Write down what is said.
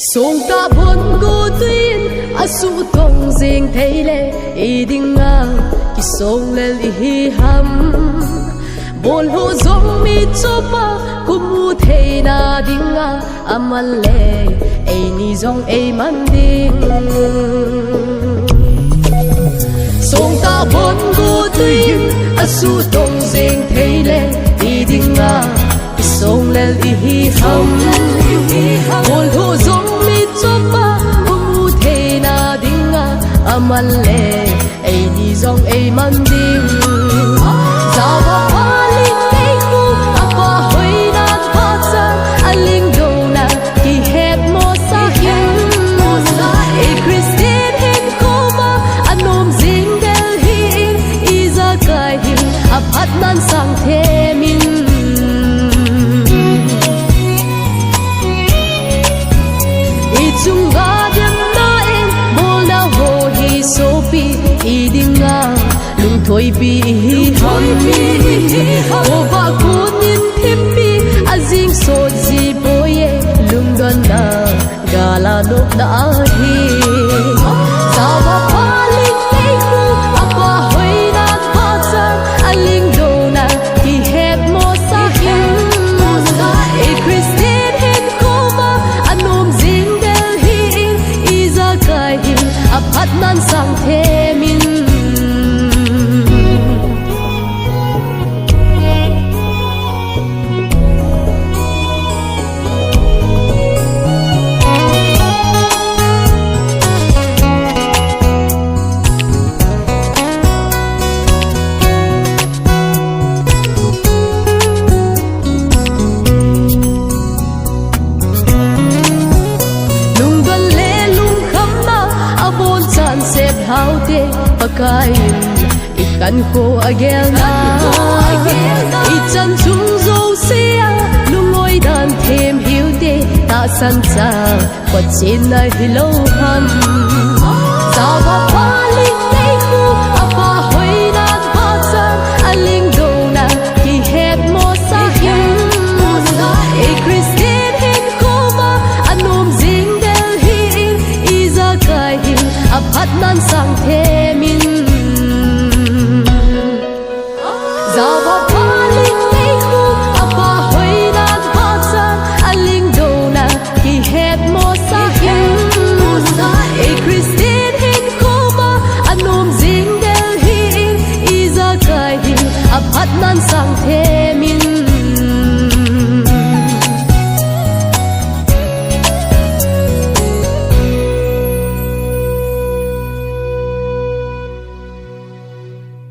song ta bon go tuin asu tong jing theile idinga ki song lel hi ham bol ho zong mi chopa kumu theina dinga amalle ei ni zong ei manding song ta bon go tuin asu tong jing theile idinga ki song lel hi ham bol ho zong mi chopa kumu theina dinga amalle ei ni zong ei manding zawa paling ei khu apa hoina phatsa aling dona ki het mo sa hin e Christian hen koma anom jing del hin iza kai hin aphat nan sang the min chunga dem na en bol na ho hi so pi idinga lung thoi pi ham o ba kunin thim pi azing so ji boye lung don na gala no na hi zawa paling ei khu apa hoina phatsa aling dona ki het mo sa hin e Christian hen koma anom jing aphat nan sang the min haute pakain ikan ko agel na ichan chung zo sia lungoi dan them hiude ta san cha pachin na hilo ham zawa paling ei khu apa hoina phatsa aling dona ki het mo sa hin e Christian hen koma anom jing del hin iza kai hin aphat nan sang the min zawa paling ei khu apa hoina phatsa aling dona ki het mo sa hin e Christian hen koma anom jing del hin iza kai hin aphat nan sang the